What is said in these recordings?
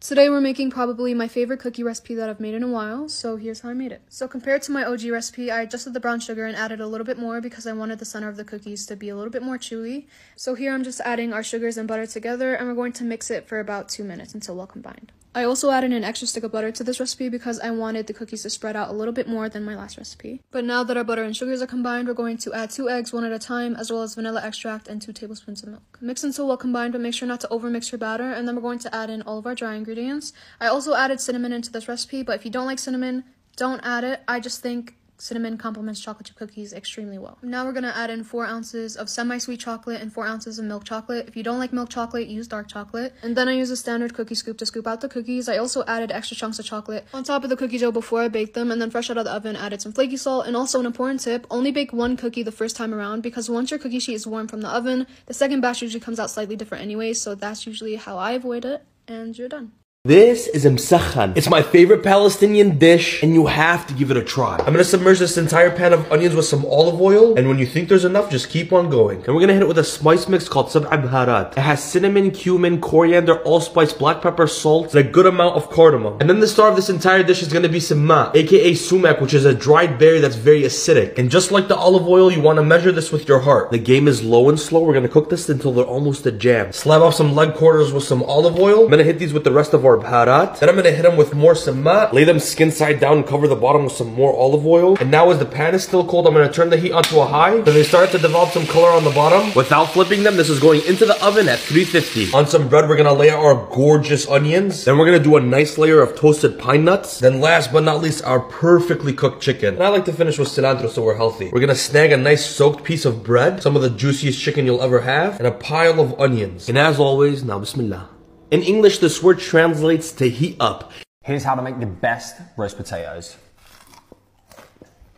Today we're making probably my favorite cookie recipe that I've made in a while, so here's how I made it. So compared to my OG recipe, I adjusted the brown sugar and added a little bit more because I wanted the center of the cookies to be a little bit more chewy. So here I'm just adding our sugars and butter together, and we're going to mix it for about 2 minutes until well combined. I also added an extra stick of butter to this recipe because I wanted the cookies to spread out a little bit more than my last recipe. But now that our butter and sugars are combined, we're going to add 2 eggs, 1 at a time, as well as vanilla extract and 2 tablespoons of milk. Mix until well combined, but make sure not to overmix your batter, and then we're going to add in all of our dry ingredients. I also added cinnamon into this recipe, but if you don't like cinnamon, don't add it. I just think cinnamon complements chocolate chip cookies extremely well. Now we're going to add in 4 ounces of semi-sweet chocolate and 4 ounces of milk chocolate. If you don't like milk chocolate, use dark chocolate. And then I use a standard cookie scoop to scoop out the cookies. I also added extra chunks of chocolate on top of the cookie dough before I baked them, and then fresh out of the oven added some flaky salt. And also an important tip, only bake 1 cookie the first time around, because once your cookie sheet is warm from the oven, the second batch usually comes out slightly different anyway, so that's usually how I avoid it, and you're done. This is msakhan. It's my favorite Palestinian dish, and you have to give it a try. I'm gonna submerge this entire pan of onions with some olive oil, and when you think there's enough, just keep on going. And we're gonna hit it with a spice mix called sab'a baharat. It has cinnamon, cumin, coriander, allspice, black pepper, salt, and a good amount of cardamom. And then the star of this entire dish is gonna be samma, aka sumac, which is a dried berry that's very acidic. And just like the olive oil, you wanna measure this with your heart. The game is low and slow. We're gonna cook this until they're almost a jam. Slab off some leg quarters with some olive oil. I'm gonna hit these with the rest of our baharat. Then I'm gonna hit them with more samma, lay them skin side down and cover the bottom with some more olive oil. And now as the pan is still cold, I'm gonna turn the heat onto a high. Then they start to develop some color on the bottom. Without flipping them, this is going into the oven at 350. On some bread, we're gonna lay out our gorgeous onions. Then we're gonna do a nice layer of toasted pine nuts. Then last but not least, our perfectly cooked chicken. And I like to finish with cilantro so we're healthy. We're gonna snag a nice soaked piece of bread, some of the juiciest chicken you'll ever have, and a pile of onions. And as always, now bismillah. In English, this word translates to heat up. Here's how to make the best roast potatoes.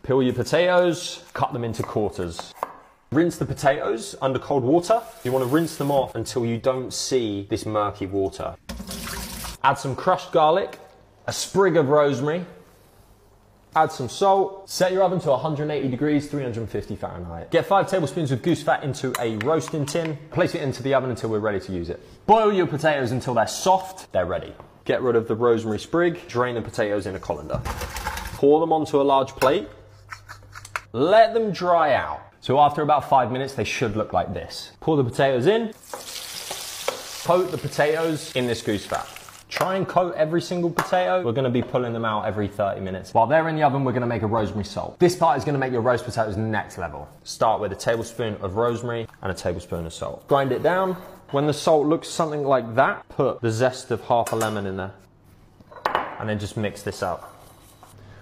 Peel your potatoes, cut them into quarters. Rinse the potatoes under cold water. You want to rinse them off until you don't see this murky water. Add some crushed garlic, a sprig of rosemary, add some salt. Set your oven to 180 degrees, 350 Fahrenheit. Get 5 tablespoons of goose fat into a roasting tin. Place it into the oven until we're ready to use it. Boil your potatoes until they're soft, they're ready. Get rid of the rosemary sprig, drain the potatoes in a colander. Pour them onto a large plate. Let them dry out. So after about 5 minutes, they should look like this. Pour the potatoes in. Coat the potatoes in this goose fat. Try and coat every single potato. We're gonna be pulling them out every 30 minutes. While they're in the oven, we're gonna make a rosemary salt. This part is gonna make your roast potatoes next level. Start with a tablespoon of rosemary and a tablespoon of salt. Grind it down. When the salt looks something like that, put the zest of half a lemon in there. And then just mix this up.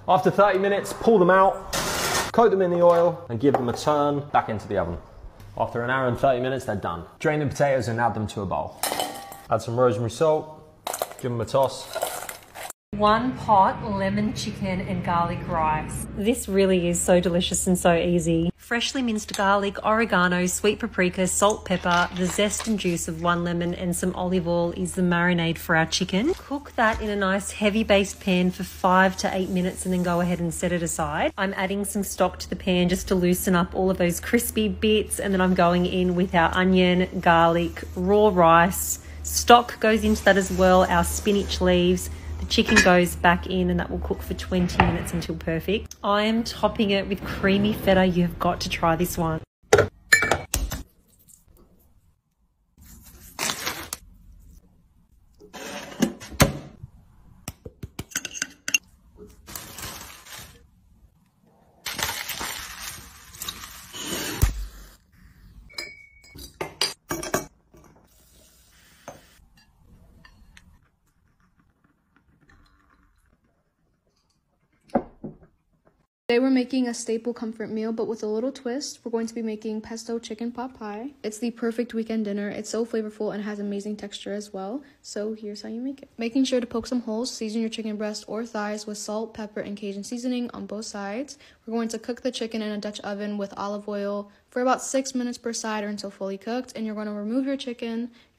After 30 minutes, pull them out, coat them in the oil, and give them a turn back into the oven. After an hour and 30 minutes, they're done. Drain the potatoes and add them to a bowl. Add some rosemary salt. Give them a toss. 1 pot lemon chicken and garlic rice. This really is so delicious and so easy. Freshly minced garlic, oregano, sweet paprika, salt, pepper, the zest and juice of 1 lemon and some olive oil is the marinade for our chicken. Cook that in a nice heavy based pan for 5 to 8 minutes and then go ahead and set it aside. I'm adding some stock to the pan just to loosen up all of those crispy bits, and then I'm going in with our onion, garlic, raw rice. Stock goes into that as well, our spinach leaves. The chicken goes back in and that will cook for 20 minutes until perfect. I am topping it with creamy feta. You've got to try this one. Today we're making a staple comfort meal, but with a little twist. We're going to be making pesto chicken pot pie. It's the perfect weekend dinner. It's so flavorful and has amazing texture as well. So here's how you make it. Making sure to poke some holes, season your chicken breast or thighs with salt, pepper, and Cajun seasoning on both sides. We're going to cook the chicken in a Dutch oven with olive oil for about 6 minutes per side or until fully cooked. And you're going to remove your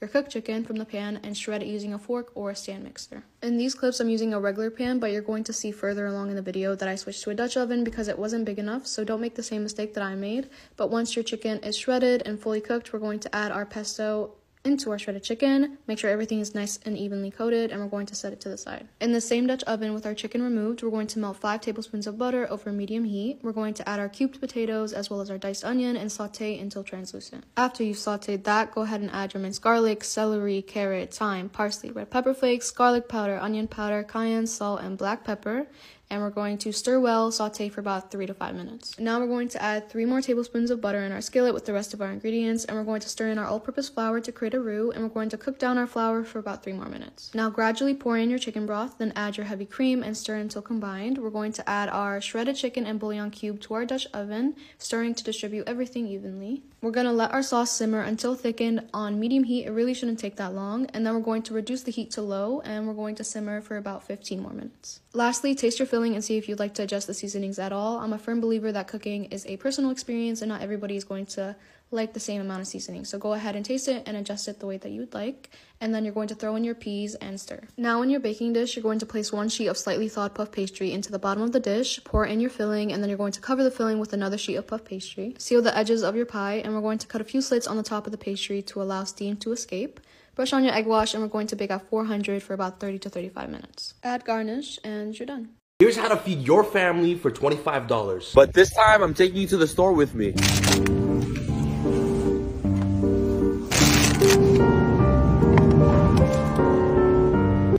cooked chicken from the pan and shred it using a fork or a stand mixer. In these clips, I'm using a regular pan, but you're going to see further along in the video that I switched to a Dutch oven because it wasn't big enough, so don't make the same mistake that I made. But once your chicken is shredded and fully cooked, we're going to add our pesto into our shredded chicken. Make sure everything is nice and evenly coated, and we're going to set it to the side. In the same Dutch oven with our chicken removed, we're going to melt 5 tablespoons of butter over medium heat. We're going to add our cubed potatoes as well as our diced onion and saute until translucent. After you've sauteed that, go ahead and add your minced garlic, celery, carrot, thyme, parsley, red pepper flakes, garlic powder, onion powder, cayenne, salt, and black pepper. And we're going to stir well, saute for about 3 to 5 minutes. Now we're going to add 3 more tablespoons of butter in our skillet with the rest of our ingredients, and we're going to stir in our all-purpose flour to create a roux, and we're going to cook down our flour for about 3 more minutes. Now gradually pour in your chicken broth, then add your heavy cream and stir until combined. We're going to add our shredded chicken and bouillon cube to our Dutch oven, stirring to distribute everything evenly. We're going to let our sauce simmer until thickened on medium heat. It really shouldn't take that long. And then we're going to reduce the heat to low, and we're going to simmer for about 15 more minutes. Lastly, taste your filling and see if you'd like to adjust the seasonings at all. I'm a firm believer that cooking is a personal experience and not everybody is going to like the same amount of seasoning. So go ahead and taste it and adjust it the way that you would like. And then you're going to throw in your peas and stir. Now in your baking dish, you're going to place 1 sheet of slightly thawed puff pastry into the bottom of the dish, pour in your filling, and then you're going to cover the filling with another sheet of puff pastry. Seal the edges of your pie, and we're going to cut a few slits on the top of the pastry to allow steam to escape. Brush on your egg wash, and we're going to bake at 400 for about 30 to 35 minutes. Add garnish, and you're done. Here's how to feed your family for $25. But this time, I'm taking you to the store with me.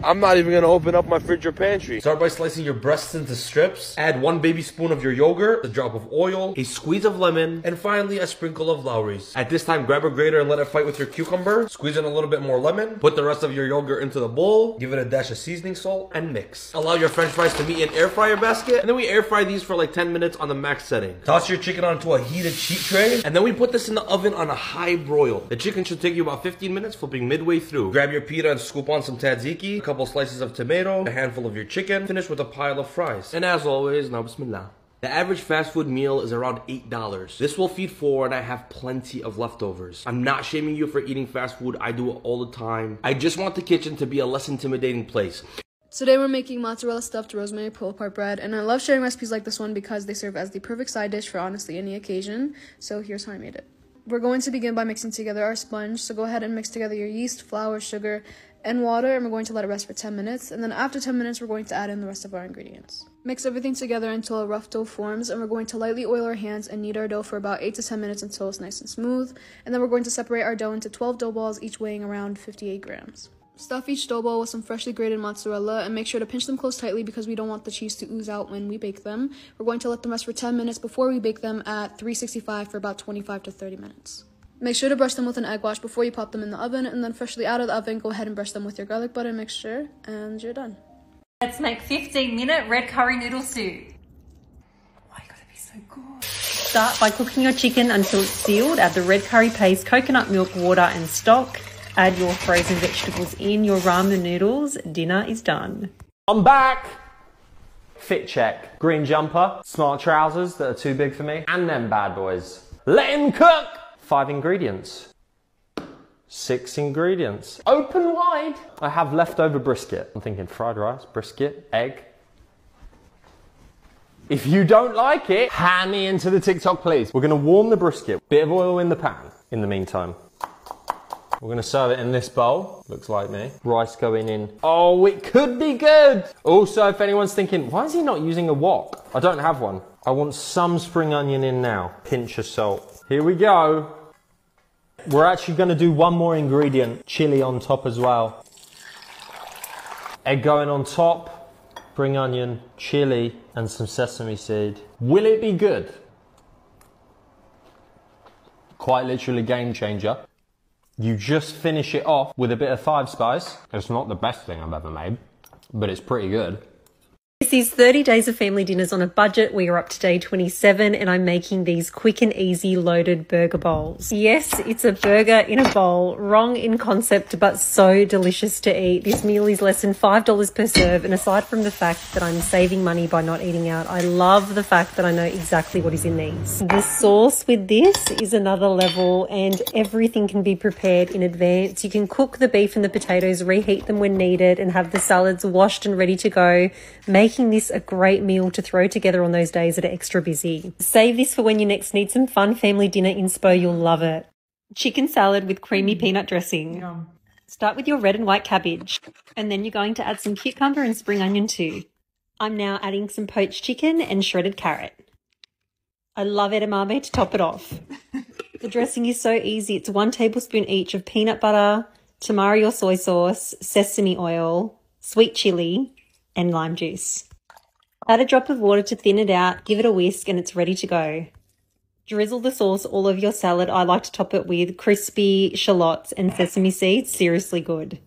I'm not even gonna open up my fridge or pantry. Start by slicing your breasts into strips. Add 1 baby spoon of your yogurt, a drop of oil, a squeeze of lemon, and finally a sprinkle of Lowry's. At this time, grab a grater and let it fight with your cucumber. Squeeze in a little bit more lemon. Put the rest of your yogurt into the bowl. Give it a dash of seasoning salt and mix. Allow your french fries to meet in air fryer basket, and then we air fry these for like 10 minutes on the max setting. Toss your chicken onto a heated sheet tray, and then we put this in the oven on a high broil. The chicken should take you about 15 minutes, flipping midway through. Grab your pita and scoop on some tzatziki, a couple slices of tomato, a handful of your chicken, finish with a pile of fries. And as always, now bismillah. The average fast food meal is around $8. This will feed 4 and I have plenty of leftovers. I'm not shaming you for eating fast food. I do it all the time. I just want the kitchen to be a less intimidating place. Today we're making mozzarella stuffed rosemary pull-apart bread, and I love sharing recipes like this one because they serve as the perfect side dish for honestly any occasion. So here's how I made it. We're going to begin by mixing together our sponge, so go ahead and mix together your yeast, flour, sugar, and water, and we're going to let it rest for 10 minutes, and then after 10 minutes we're going to add in the rest of our ingredients. Mix everything together until a rough dough forms, and we're going to lightly oil our hands and knead our dough for about 8 to 10 minutes until it's nice and smooth, and then we're going to separate our dough into 12 dough balls, each weighing around 58 grams. Stuff each dough ball with some freshly grated mozzarella, and make sure to pinch them close tightly because we don't want the cheese to ooze out when we bake them. We're going to let them rest for 10 minutes before we bake them at 365 for about 25 to 30 minutes. Make sure to brush them with an egg wash before you pop them in the oven, and then freshly out of the oven, go ahead and brush them with your garlic butter mixture, and you're done. Let's make 15-minute red curry noodle soup. Oh, I gotta be so good. Start by cooking your chicken until it's sealed. Add the red curry paste, coconut milk, water, and stock. Add your frozen vegetables in your ramen noodles. Dinner is done. I'm back. Fit check. Green jumper, smart trousers that are too big for me, and them bad boys. Let him cook. 5 ingredients. 6 ingredients. Open wide. I have leftover brisket. I'm thinking fried rice, brisket, egg. If you don't like it, hand me into the TikTok, please. We're gonna warm the brisket. Bit of oil in the pan in the meantime. We're gonna serve it in this bowl. Looks like me. Rice going in. Oh, it could be good. Also, if anyone's thinking, why is he not using a wok? I don't have one. I want some spring onion in now. Pinch of salt. Here we go. We're actually gonna do one more ingredient. Chili on top as well. Egg going on top. Spring onion, chili, and some sesame seed. Will it be good? Quite literally game changer. You just finish it off with a bit of 5 spice. It's not the best thing I've ever made, but it's pretty good. This is 30 days of family dinners on a budget. We are up to day 27 and I'm making these quick and easy loaded burger bowls. Yes, it's a burger in a bowl, wrong in concept, but so delicious to eat. This meal is less than $5 per serve, and aside from the fact that I'm saving money by not eating out, I love the fact that I know exactly what is in these. The sauce with this is another level, and everything can be prepared in advance. You can cook the beef and the potatoes, reheat them when needed, and have the salads washed and ready to go, making this a great meal to throw together on those days that are extra busy. Save this for when you next need some fun family dinner inspo. You'll love it. Chicken salad with creamy peanut dressing. Yum. Start with your red and white cabbage, and then you're going to add some cucumber and spring onion too. I'm now adding some poached chicken and shredded carrot. I love edamame to top it off. The dressing is so easy. It's 1 tablespoon each of peanut butter, tamari or soy sauce, sesame oil, sweet chili, and lime juice. Add a drop of water to thin it out, give it a whisk, and it's ready to go. Drizzle the sauce all over your salad. I like to top it with crispy shallots and sesame seeds. Seriously good.